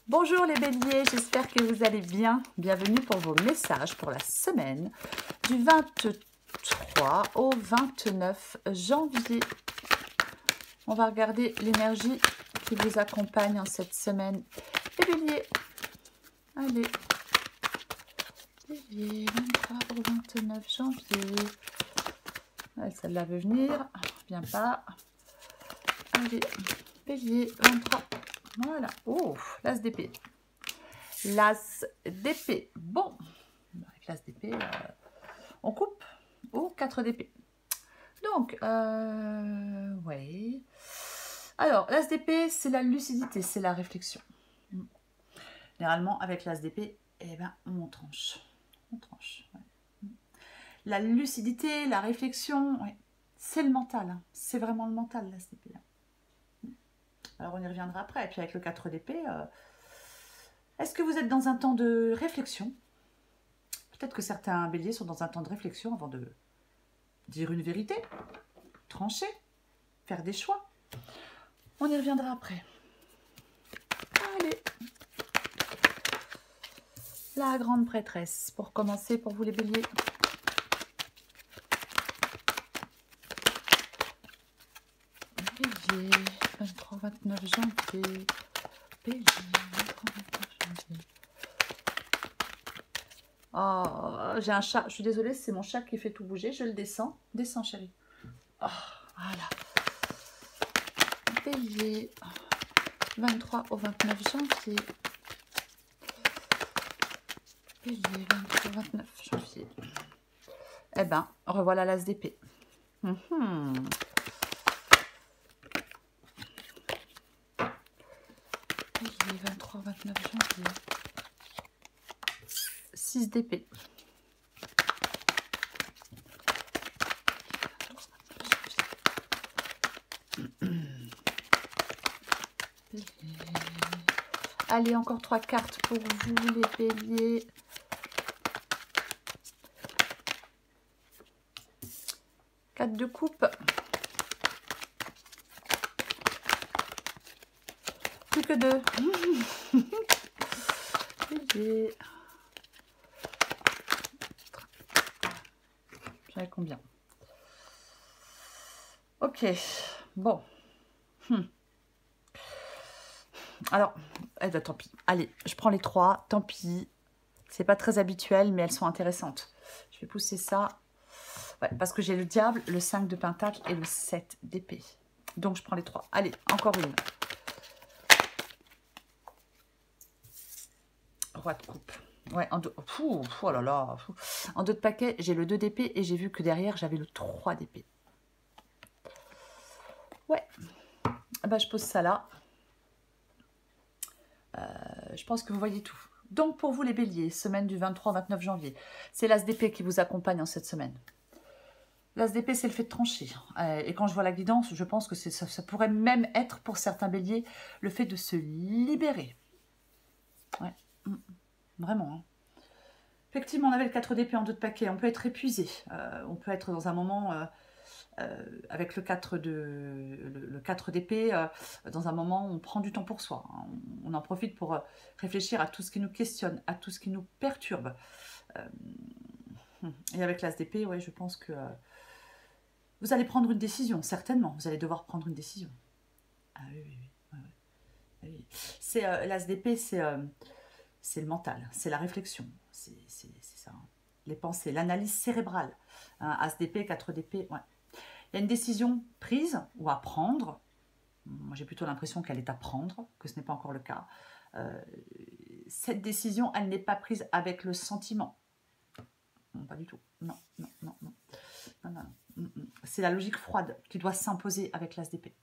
Bonjour les béliers, j'espère que vous allez bien. Bienvenue pour vos messages pour la semaine du 23 au 29 janvier. On va regarder l'énergie qui vous accompagne en cette semaine. Les béliers, allez. Bélier, 23 au 29 janvier. Ouais, celle-là veut venir, vient pas. Allez, bélier, 23. Voilà. Oh, l'as d'épée. L'as d'épée. Bon, avec l'as d'épée, on coupe au 4 d'épée. Donc, ouais. Alors, l'as d'épée, c'est la lucidité, c'est la réflexion. Généralement, avec l'as d'épée, eh ben, on tranche. On tranche. Ouais. La lucidité, la réflexion, ouais, c'est le mental. Hein. C'est vraiment le mental, l'as d'épée. Alors, on y reviendra après. Et puis, avec le 4 d'épée, est-ce que vous êtes dans un temps de réflexion? Peut-être que certains béliers sont dans un temps de réflexion avant de dire une vérité, trancher, faire des choix. On y reviendra après. Allez. La grande prêtresse, pour commencer, pour vous les béliers. Bélier, 23-29 janvier. Bélier, 23-29 janvier. Oh, j'ai un chat. Je suis désolée, c'est mon chat qui fait tout bouger. Je le descends. Descends, chérie. Oh, voilà. Bélier, 23 au 29 janvier. Bélier, 23 au 29 janvier. Eh ben, revoilà l'as d'épée. Bélier, 23 au 29 janvier. 6 d'épée. Allez, encore 3 cartes pour vous, les béliers. Quatre de coupe. Plus que 2. Bélier. J'avais combien? Ok, bon. Alors, eh ben, tant pis. Allez, je prends les 3, tant pis. C'est pas très habituel, mais elles sont intéressantes. Je vais pousser ça. Ouais, parce que j'ai le diable, le 5 de pentacle et le 7 d'épée. Donc, je prends les 3. Allez, encore une. Roi de coupe. Ouais, en deux. Oh là là. En deux de paquet, j'ai le 2 d'épée et j'ai vu que derrière, j'avais le 3 d'épée. Ouais. Bah, je pose ça là. Je pense que vous voyez tout. Donc, pour vous, les béliers, semaine du 23 au 29 janvier, c'est l'as d'épée qui vous accompagne en cette semaine. L'as d'épée, c'est le fait de trancher. Et quand je vois la guidance, je pense que ça pourrait même être, pour certains béliers, le fait de se libérer. Ouais. Vraiment. Hein. Effectivement, on avait le 4 d'épée en deux de paquet. On peut être épuisé. On peut être dans un moment... avec le 4 d'épée, dans un moment où on prend du temps pour soi. Hein. On en profite pour réfléchir à tout ce qui nous questionne, à tout ce qui nous perturbe. Et avec l'as d'épée, ouais, je pense que vous allez prendre une décision, certainement. Vous allez devoir prendre une décision. Ah oui, oui, oui. Ouais, ouais. Oui. C'est l'as d'épée, c'est le mental, c'est la réflexion. C'est ça. Hein. Les pensées, l'analyse cérébrale. Hein, as d'épée, 4 d'épée, ouais. Il y a une décision prise ou à prendre. Moi, j'ai plutôt l'impression qu'elle est à prendre, que ce n'est pas encore le cas. Cette décision, elle n'est pas prise avec le sentiment. Non, pas du tout. Non, non, non, non. Non, non, non. C'est la logique froide qui doit s'imposer avec l'as d'épée.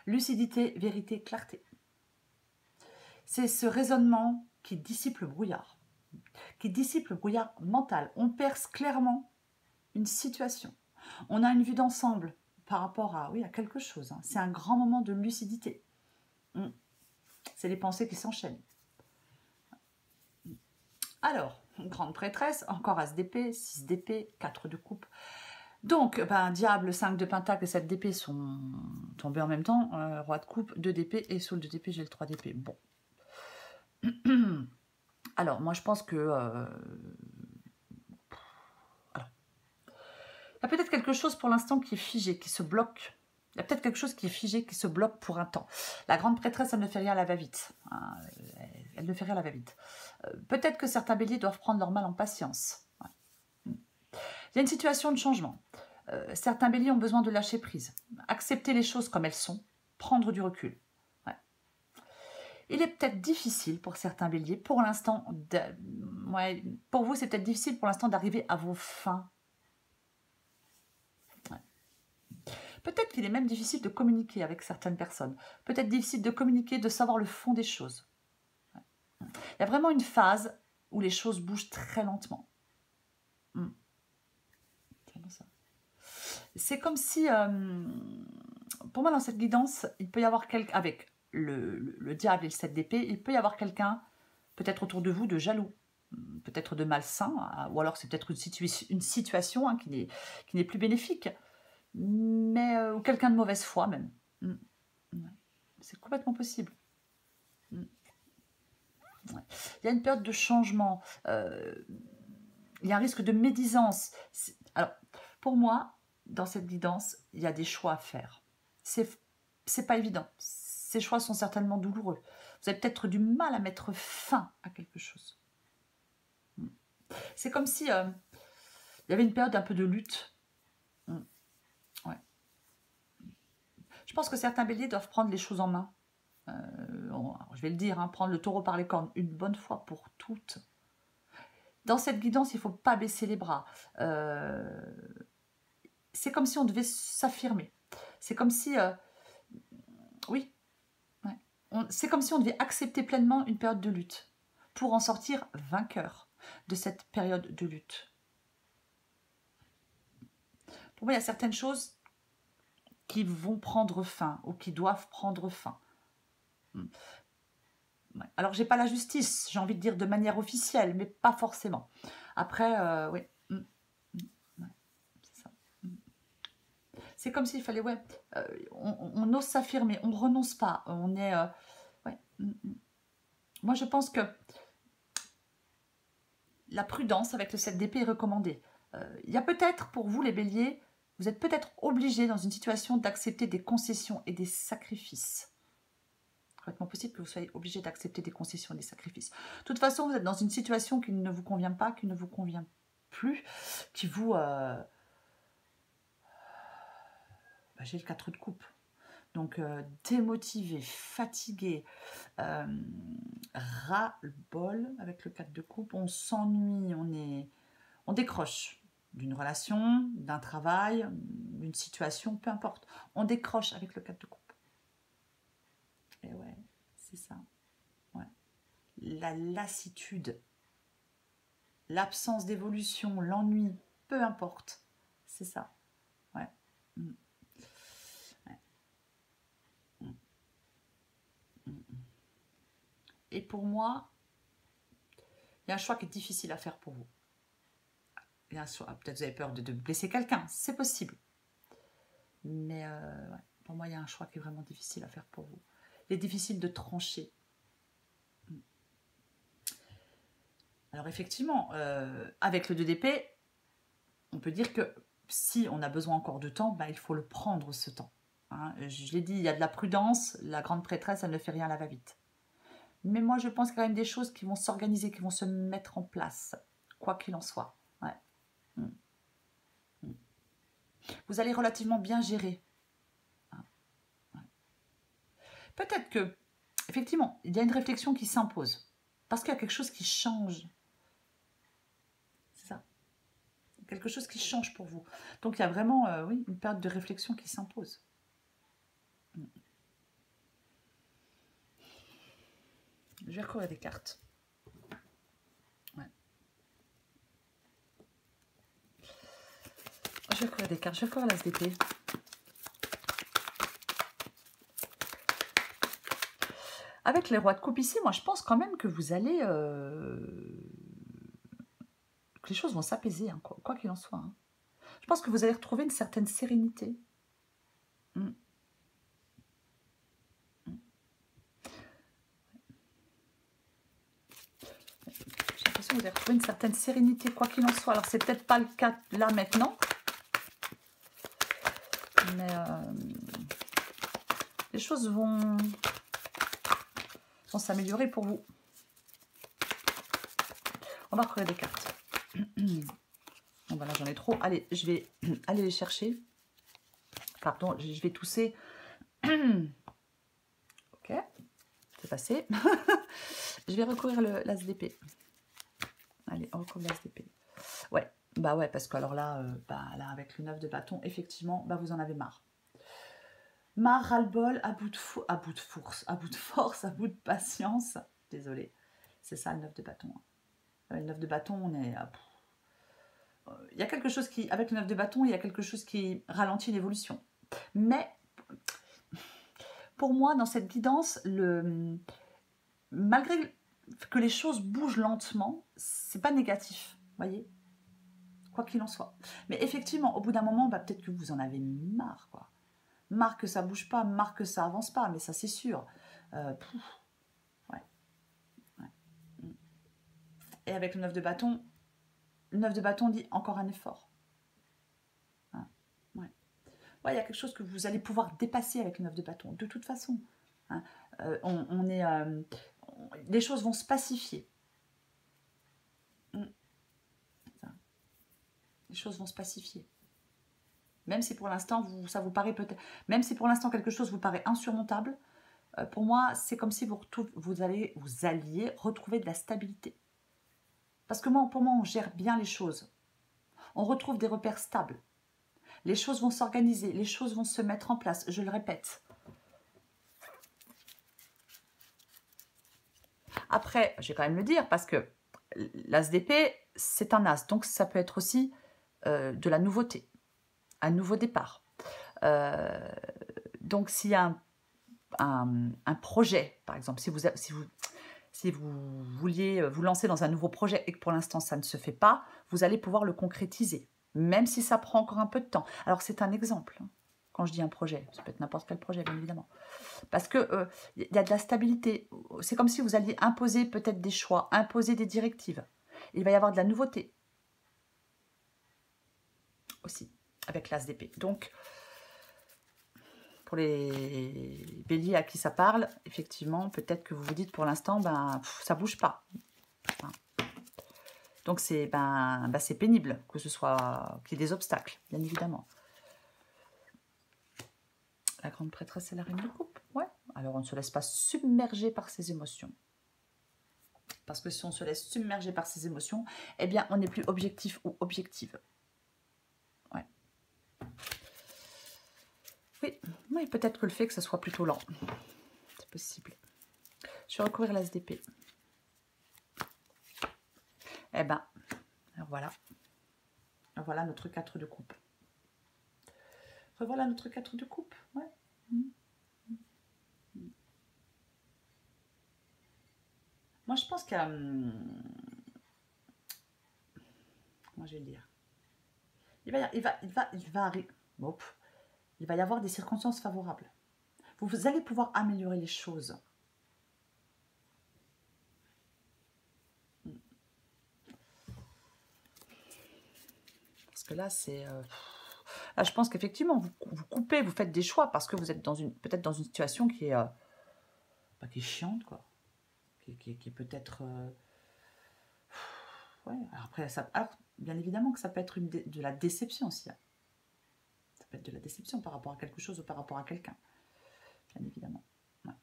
Lucidité, vérité, clarté. C'est ce raisonnement qui dissipe le brouillard. Qui dissipe le brouillard mental. On perce clairement une situation. On a une vue d'ensemble par rapport à, oui, à quelque chose. Hein. C'est un grand moment de lucidité. C'est les pensées qui s'enchaînent. Alors, grande prêtresse, encore as d'épée, 6 d'épée, 4 de coupe. Donc, ben, diable, 5 de pentacle et 7 d'épée sont tombés en même temps. Roi de coupe, 2 d'épée et sous le 2 d'épée, j'ai le 3 d'épée. Bon. Alors, moi, je pense que... alors, il y a peut-être quelque chose pour l'instant qui est figé, qui se bloque. Il y a peut-être quelque chose qui est figé, qui se bloque pour un temps. La grande prêtresse, elle ne fait rien à la va-vite. Hein, elle ne fait rien à la va-vite. Peut-être que certains béliers doivent prendre leur mal en patience. Ouais. Il y a une situation de changement. Certains béliers ont besoin de lâcher prise. Accepter les choses comme elles sont. Prendre du recul. Ouais. Il est peut-être difficile pour certains béliers, pour l'instant, ouais, pour vous, c'est peut-être difficile pour l'instant d'arriver à vos fins. Ouais. Peut-être qu'il est même difficile de communiquer avec certaines personnes. Peut-être difficile de communiquer, de savoir le fond des choses. Ouais. Il y a vraiment une phase où les choses bougent très lentement. C'est comme si, pour moi, dans cette guidance, il peut y avoir quelqu'un, avec le diable et le 7 d'épée, il peut y avoir quelqu'un, peut-être autour de vous, de jaloux, peut-être de malsain, ou alors c'est peut-être une situation hein, qui n'est plus bénéfique, mais ou quelqu'un de mauvaise foi même. C'est complètement possible. Il y a une période de changement, il y a un risque de médisance. Alors, pour moi, dans cette guidance, il y a des choix à faire. C'est pas évident. Ces choix sont certainement douloureux. Vous avez peut-être du mal à mettre fin à quelque chose. C'est comme si il y avait une période un peu de lutte. Ouais. Je pense que certains béliers doivent prendre les choses en main. Je vais le dire, hein, prendre le taureau par les cornes une bonne fois pour toutes. Dans cette guidance, il ne faut pas baisser les bras. C'est comme si on devait s'affirmer. C'est comme si... oui. Ouais. C'est comme si on devait accepter pleinement une période de lutte pour en sortir vainqueur de cette période de lutte. Pour moi, il y a certaines choses qui vont prendre fin ou qui doivent prendre fin. Alors, j'ai pas la justice, j'ai envie de dire de manière officielle, mais pas forcément. Après, oui. C'est ça. C'est comme s'il fallait, ouais, on ose s'affirmer, on renonce pas, on est... ouais. Moi, je pense que la prudence avec le 7 d'épée est recommandée. Il y a peut-être, pour vous les béliers, vous êtes peut-être obligés dans une situation d'accepter des concessions et des sacrifices. Complètement possible que vous soyez obligé d'accepter des concessions et des sacrifices. De toute façon, vous êtes dans une situation qui ne vous convient pas, qui ne vous convient plus, qui vous... j'ai le 4 de coupe. Donc, démotivé, fatigué, ras-le-bol avec le 4 de coupe. On s'ennuie, on décroche d'une relation, d'un travail, d'une situation, peu importe. On décroche avec le 4 de coupe. Et ouais, c'est ça. Ouais. La lassitude, l'absence d'évolution, l'ennui, peu importe. C'est ça. Ouais. Ouais. Et pour moi, il y a un choix qui est difficile à faire pour vous. Il y a un choix. Peut-être vous avez peur de blesser quelqu'un, c'est possible. Mais ouais, pour moi, il y a un choix qui est vraiment difficile à faire pour vous. Il est difficile de trancher. Alors effectivement, avec le 2 d'épée, on peut dire que si on a besoin encore de temps, il faut le prendre ce temps. Hein. Je l'ai dit, il y a de la prudence, la grande prêtresse, elle ne fait rien à la va-vite. Mais moi, je pense qu'il y a quand même des choses qui vont s'organiser, qui vont se mettre en place, quoi qu'il en soit. Ouais. Vous allez relativement bien gérer. Ouais. Peut-être que, effectivement, il y a une réflexion qui s'impose. Parce qu'il y a quelque chose qui change. C'est ça. Quelque chose qui change pour vous. Donc, il y a vraiment, oui, une période de réflexion qui s'impose. Je vais recouvrir des cartes. Ouais. Je vais recouvrir des cartes. Je vais recouvrir l'as d'épée. Avec les rois de coupe ici, moi, je pense quand même que vous allez... que les choses vont s'apaiser, hein, quoi qu'il en soit. Hein. Je pense que vous allez retrouver une certaine sérénité. J'ai l'impression que vous avez retrouvé une certaine sérénité, quoi qu'il en soit. Alors, c'est peut-être pas le cas là, maintenant. Mais les choses vont s'améliorer pour vous. On va recoller des cartes. Bon, voilà, j'en ai trop. Allez, je vais aller les chercher. Pardon, je vais tousser. Ok, c'est passé. Je vais recourir l'as d'épée. Allez, on recouvre l'as d'épée. Ouais, bah ouais, parce que alors là, là, avec le 9 de bâton, effectivement, bah vous en avez marre. Marre, ras-le-bol, à bout de force, à bout de patience. Désolée, c'est ça le 9 de bâton. Le 9 de bâton, on est... il y a quelque chose qui... Avec le 9 de bâton, il y a quelque chose qui ralentit l'évolution. Mais, pour moi, dans cette guidance, malgré que les choses bougent lentement, c'est pas négatif, voyez, quoi qu'il en soit. Mais effectivement, au bout d'un moment, bah, peut-être que vous en avez marre, quoi. Marre que ça bouge pas, marre que ça avance pas, mais ça c'est sûr. Ouais. Et avec le 9 de bâton dit encore un effort. Hein. Ouais. Ouais, il y a quelque chose que vous allez pouvoir dépasser avec le 9 de bâton, de toute façon. Hein. Les choses vont se pacifier. Les choses vont se pacifier. Même si pour l'instant, ça vous paraît peut-être... Même si pour l'instant, quelque chose vous paraît insurmontable, pour moi, c'est comme si vous alliez retrouver de la stabilité. Parce que pour moi, on gère bien les choses. On retrouve des repères stables. Les choses vont s'organiser, les choses vont se mettre en place, je le répète. Après, je vais quand même le dire, parce que l'as d'épée, c'est un as, donc ça peut être aussi de la nouveauté, un nouveau départ. Donc s'il y a un projet, par exemple, si vous vouliez vous lancer dans un nouveau projet et que pour l'instant ça ne se fait pas, vous allez pouvoir le concrétiser, même si ça prend encore un peu de temps. Alors c'est un exemple, hein, quand je dis un projet, ça peut être n'importe quel projet, bien évidemment. Parce que y a de la stabilité, c'est comme si vous alliez imposer peut-être des choix, imposer des directives. Il va y avoir de la nouveauté aussi, avec l'as d'épée. Donc, pour les béliers à qui ça parle, effectivement, peut-être que vous vous dites pour l'instant, ça bouge pas. Hein. Donc c'est pénible que ce soit qu'il y ait des obstacles, bien évidemment. La grande prêtresse et la reine de coupe. Ouais. Alors on ne se laisse pas submerger par ses émotions. Parce que si on se laisse submerger par ses émotions, eh bien on n'est plus objectif ou objective. Ouais. Oui, peut-être que le fait que ça soit plutôt lent. C'est possible. Je vais recouvrir l'as d'épée. Eh ben, voilà. Voilà notre 4 de coupe. Revoilà notre 4 de coupe. Ouais. Moi, je pense qu'il y a... Comment je vais le dire? Il va y avoir des circonstances favorables. Vous allez pouvoir améliorer les choses. Parce que là, c'est... Là, je pense qu'effectivement, vous coupez, vous faites des choix parce que vous êtes peut-être dans une situation qui est, qui est chiante, quoi. Qui est peut-être... Ouais, alors après, bien évidemment que ça peut être de la déception aussi. Hein. Ça peut être de la déception par rapport à quelque chose ou par rapport à quelqu'un. Bien évidemment. Ouais.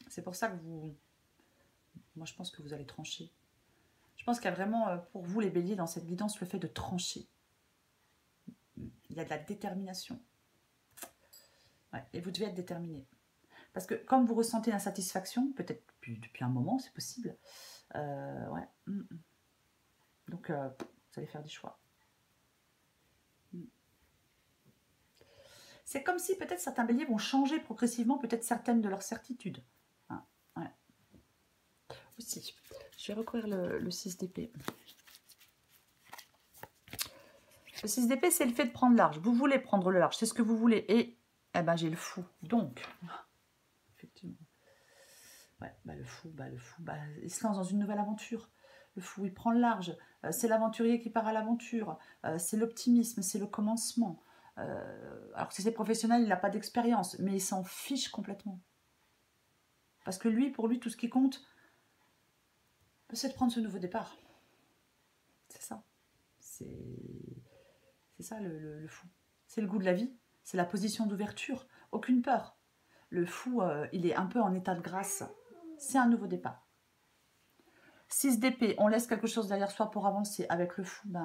C'est pour ça que moi, je pense que vous allez trancher. Je pense qu'il y a vraiment, pour vous, les béliers, dans cette guidance, le fait de trancher. Il y a de la détermination. Ouais, et vous devez être déterminé. Parce que comme vous ressentez l'insatisfaction, peut-être depuis un moment, c'est possible. Ouais. Donc, vous allez faire des choix. C'est comme si peut-être certains béliers vont changer progressivement peut-être certaines de leurs certitudes. Hein, ouais. Aussi, je vais recouvrir le 6 d'épée. Le 6 d'épée, c'est le fait de prendre large. Vous voulez prendre le large, c'est ce que vous voulez. Et eh ben, j'ai le fou. Donc, effectivement. Ouais, le fou, il se lance dans une nouvelle aventure. Le fou, il prend le large. C'est l'aventurier qui part à l'aventure. C'est l'optimisme, c'est le commencement. Alors si c'est professionnel, il n'a pas d'expérience, mais il s'en fiche complètement. Parce que lui, pour lui, tout ce qui compte, c'est de prendre ce nouveau départ. C'est ça. C'est ça le fou. C'est le goût de la vie. C'est la position d'ouverture. Aucune peur. Le fou, il est un peu en état de grâce. C'est un nouveau départ. 6 d'épée, on laisse quelque chose derrière soi pour avancer. Avec le fou, ouais.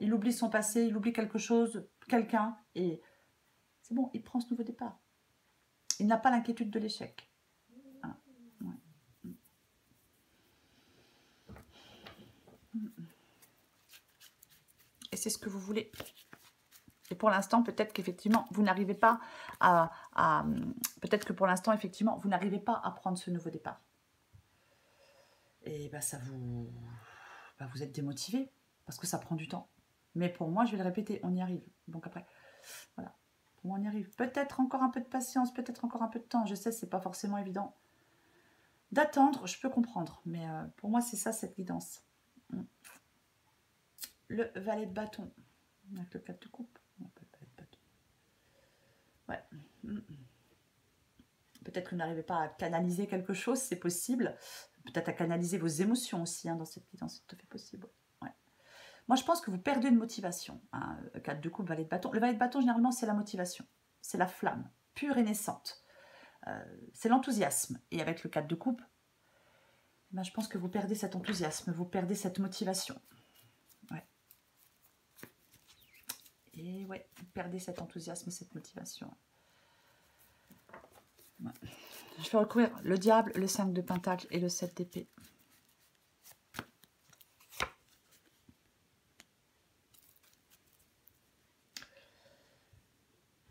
Il oublie son passé, il oublie quelque chose, quelqu'un, et c'est bon, il prend ce nouveau départ. Il n'a pas l'inquiétude de l'échec. Hein, ouais. Et c'est ce que vous voulez. Et pour l'instant, peut-être qu'effectivement, vous n'arrivez pas peut-être que pour l'instant, effectivement, vous n'arrivez pas à prendre ce nouveau départ. Et ça vous... vous êtes démotivé, parce que ça prend du temps. Mais pour moi, je vais le répéter, on y arrive. Donc après, voilà. Pour moi, on y arrive. Peut-être encore un peu de patience, peut-être encore un peu de temps. Je sais, c'est pas forcément évident. D'attendre, je peux comprendre. Mais pour moi, c'est ça, cette guidance. Le valet de bâton. Avec le 4 de coupe. Ouais. Peut-être que vous n'arrivez pas à canaliser quelque chose, c'est possible. Peut-être à canaliser vos émotions aussi dans cette guidance, c'est tout à fait possible. Ouais. Moi, je pense que vous perdez une motivation. 4 de coupe, valet de bâton. Le valet de bâton, généralement, c'est la motivation. C'est la flamme, pure et naissante. C'est l'enthousiasme. Et avec le 4 de coupe, je pense que vous perdez cet enthousiasme, vous perdez cette motivation. Ouais. Et ouais, vous perdez cet enthousiasme, cette motivation. Ouais. Je vais recouvrir le diable, le 5 de pentacle et le 7 d'épée.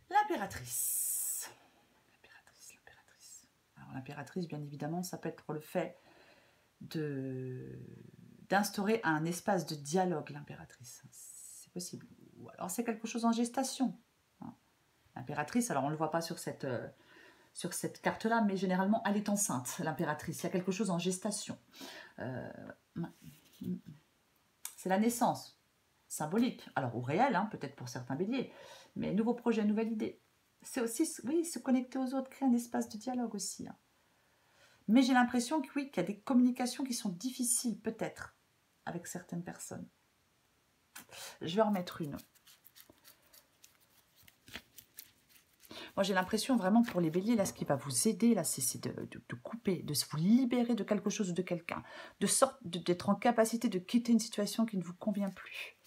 L'impératrice. Alors l'impératrice, bien évidemment, ça peut être le fait d'instaurer un espace de dialogue, l'impératrice. C'est possible. Ou alors c'est quelque chose en gestation. L'impératrice, alors on ne le voit pas sur cette carte-là, mais généralement, elle est enceinte, l'impératrice. Il y a quelque chose en gestation. C'est la naissance, symbolique. Alors, ou réel, peut-être pour certains béliers. Mais nouveau projet, nouvelle idée. C'est aussi, oui, se connecter aux autres, créer un espace de dialogue aussi. Mais j'ai l'impression que oui, qu'il y a des communications qui sont difficiles, peut-être, avec certaines personnes. Je vais en mettre une. Moi, j'ai l'impression vraiment pour les béliers, là, ce qui va vous aider, là, c'est de couper, de vous libérer de quelque chose ou de quelqu'un, d'être en capacité de quitter une situation qui ne vous convient plus.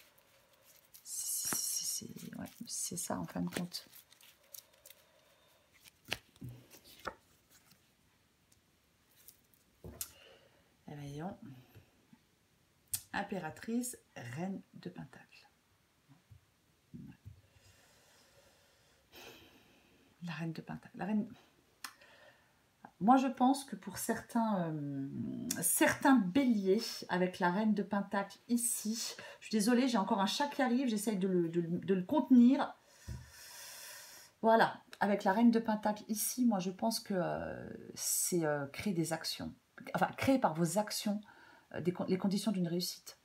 C'est ça, en fin de compte. Et voyons. Impératrice, reine de pentacle. La reine de pentacle. La reine... Moi, je pense que pour certains béliers, avec la reine de pentacle ici, je suis désolée, j'ai encore un chat qui arrive, j'essaye de le contenir. Voilà, avec la reine de pentacle ici, moi, je pense que c'est créer des actions. Enfin, créer par vos actions les conditions d'une réussite.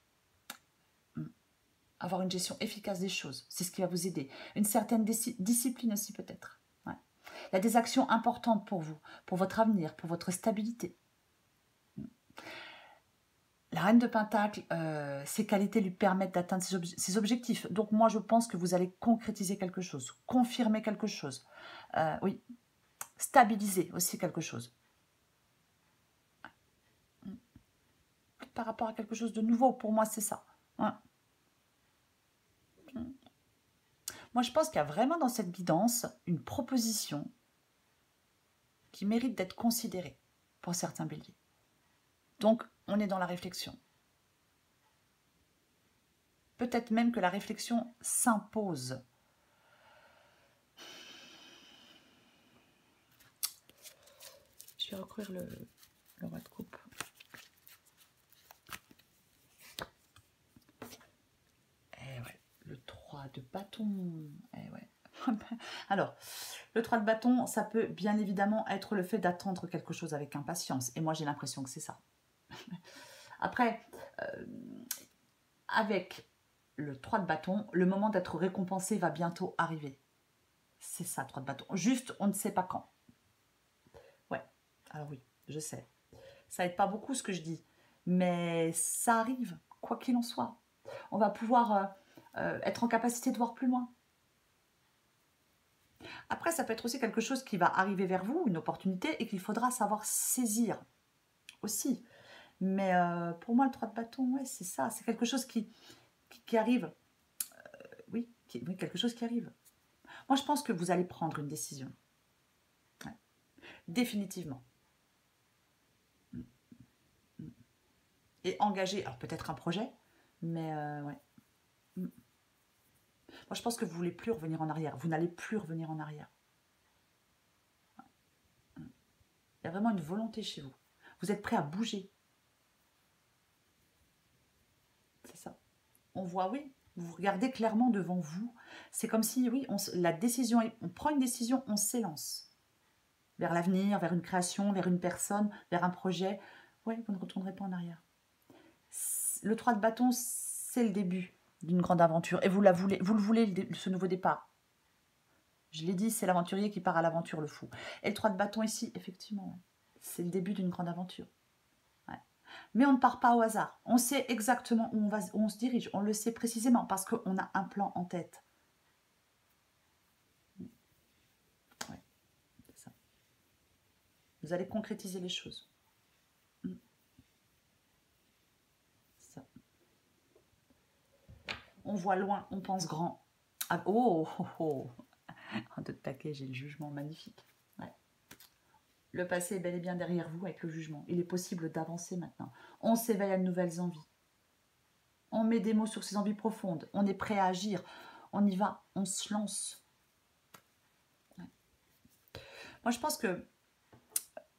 Avoir une gestion efficace des choses, c'est ce qui va vous aider. Une certaine discipline aussi, peut-être. Il y a des actions importantes pour vous, pour votre avenir, pour votre stabilité. La reine de pentacle, ses qualités lui permettent d'atteindre ses objectifs. Donc moi, je pense que vous allez concrétiser quelque chose, confirmer quelque chose. Oui, stabiliser aussi quelque chose. Par rapport à quelque chose de nouveau, pour moi, c'est ça. Ouais. Moi, je pense qu'il y a vraiment dans cette guidance une proposition qui mérite d'être considérée pour certains béliers. Donc, on est dans la réflexion. Peut-être même que la réflexion s'impose. Je vais recouvrir le roi de coupe. Eh ouais, le 3 de bâton. Eh ouais. Alors, Le 3 de bâton, ça peut bien évidemment être le fait d'attendre quelque chose avec impatience. Et moi, j'ai l'impression que c'est ça. Après, avec le 3 de bâton, le moment d'être récompensé va bientôt arriver. C'est ça, 3 de bâton. Juste, on ne sait pas quand. Ouais, alors oui, je sais. Ça n'aide pas beaucoup ce que je dis. Mais ça arrive, quoi qu'il en soit. On va pouvoir être en capacité de voir plus loin. Après, ça peut être aussi quelque chose qui va arriver vers vous, une opportunité, et qu'il faudra savoir saisir aussi. Mais pour moi, le 3 de bâton, ouais, c'est ça. C'est quelque chose qui arrive. Oui, oui, quelque chose qui arrive. Moi, je pense que vous allez prendre une décision. Ouais. Définitivement. Et engager, alors peut-être un projet, mais ouais. Moi, je pense que vous ne voulez plus revenir en arrière. Vous n'allez plus revenir en arrière. Il y a vraiment une volonté chez vous. Vous êtes prêt à bouger. C'est ça. On voit, oui, vous regardez clairement devant vous. C'est comme si, oui, la décision, on prend une décision, on s'élance vers l'avenir, vers une création, vers une personne, vers un projet. Oui, vous ne retournerez pas en arrière. Le 3 de bâton, c'est le début d'une grande aventure. Et vous le voulez, ce nouveau départ. Je l'ai dit, c'est l'aventurier qui part à l'aventure, le fou. Et le 3 de bâton ici, effectivement, c'est le début d'une grande aventure. Ouais. Mais on ne part pas au hasard. On sait exactement où on se dirige. On le sait précisément parce qu'on a un plan en tête. Ouais, c'est ça. Vous allez concrétiser les choses. Ça. On voit loin, on pense grand. Ah, oh, oh, oh. En 2 de paquet, j'ai le jugement magnifique. Ouais. Le passé est bel et bien derrière vous avec le jugement. Il est possible d'avancer maintenant. On s'éveille à de nouvelles envies. On met des mots sur ces envies profondes. On est prêt à agir. On y va. On se lance. Ouais. Moi, je pense que...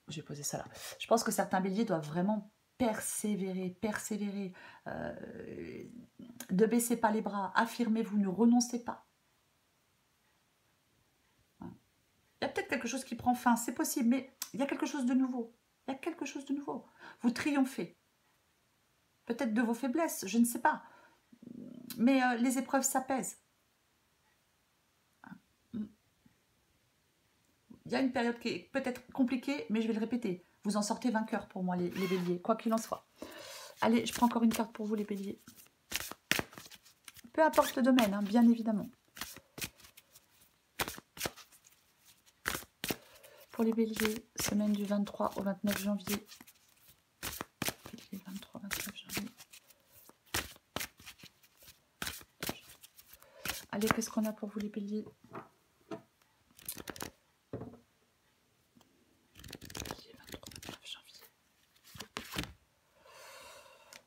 Je vais poser ça là. Je pense que certains béliers doivent vraiment persévérer. Ne baissez pas les bras. Affirmez-vous. Ne renoncez pas. Il y a peut-être quelque chose qui prend fin. C'est possible, mais il y a quelque chose de nouveau. Il y a quelque chose de nouveau. Vous triomphez. Peut-être de vos faiblesses, je ne sais pas. Mais les épreuves s'apaisent. Il y a une période qui est peut-être compliquée, mais je vais le répéter. Vous en sortez vainqueurs pour moi, les béliers, quoi qu'il en soit. Allez, je prends encore une carte pour vous, les béliers. Peu importe le domaine, hein, bien évidemment. Pour les béliers, semaine du 23 au 29 janvier. Bélier, 23, 29 janvier. Allez, qu'est-ce qu'on a pour vous, les béliers?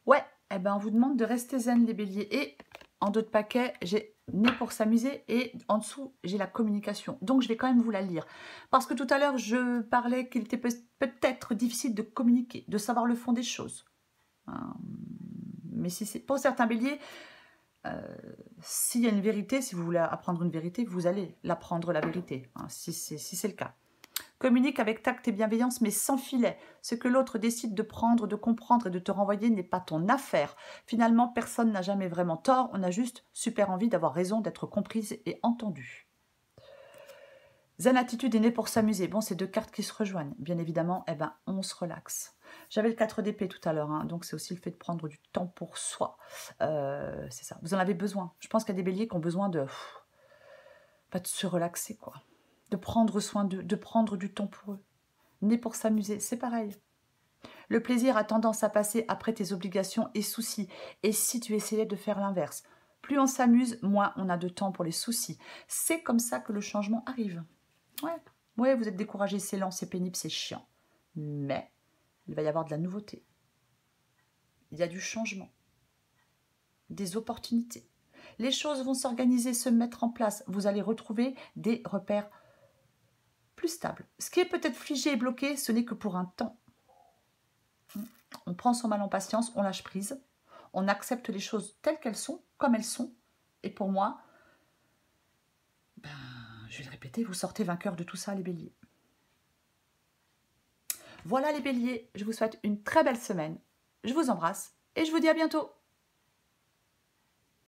Ouais, eh ben on vous demande de rester zen, les béliers. Et en 2 de paquet, j'ai né pour s'amuser et en dessous, j'ai la communication. Donc, je vais quand même vous la lire. Parce que tout à l'heure, je parlais qu'il était peut-être difficile de communiquer, de savoir le fond des choses. Mais si c'est pour certains béliers, s'il y a une vérité, si vous voulez apprendre une vérité, vous allez l'apprendre la vérité, hein, si c'est le cas. Communique avec tact et bienveillance, mais sans filet. Ce que l'autre décide de prendre, de comprendre et de te renvoyer n'est pas ton affaire. Finalement, personne n'a jamais vraiment tort. On a juste super envie d'avoir raison, d'être comprise et entendue. Zen attitude est née pour s'amuser. Bon, c'est 2 cartes qui se rejoignent. Bien évidemment, eh ben, on se relaxe. J'avais le 4 d'épée tout à l'heure, hein, donc c'est aussi le fait de prendre du temps pour soi. C'est ça. Vous en avez besoin. Je pense qu'il y a des béliers qui ont besoin de se relaxer, quoi. De prendre soin d'eux, de prendre du temps pour eux. Né pour s'amuser, c'est pareil. Le plaisir a tendance à passer après tes obligations et soucis. Et si tu essayais de faire l'inverse? Plus on s'amuse, moins on a de temps pour les soucis. C'est comme ça que le changement arrive. Ouais, vous êtes découragé, c'est lent, c'est pénible, c'est chiant. Mais il va y avoir de la nouveauté. Il y a du changement. Des opportunités. Les choses vont s'organiser, se mettre en place. Vous allez retrouver des repères plus stables. Ce qui est peut-être figé et bloqué, ce n'est que pour un temps. On prend son mal en patience, on lâche prise. On accepte les choses telles qu'elles sont, comme elles sont. Et pour moi, je vais le répéter, vous sortez vainqueur de tout ça, les béliers. Voilà les béliers, je vous souhaite une très belle semaine. Je vous embrasse et je vous dis à bientôt.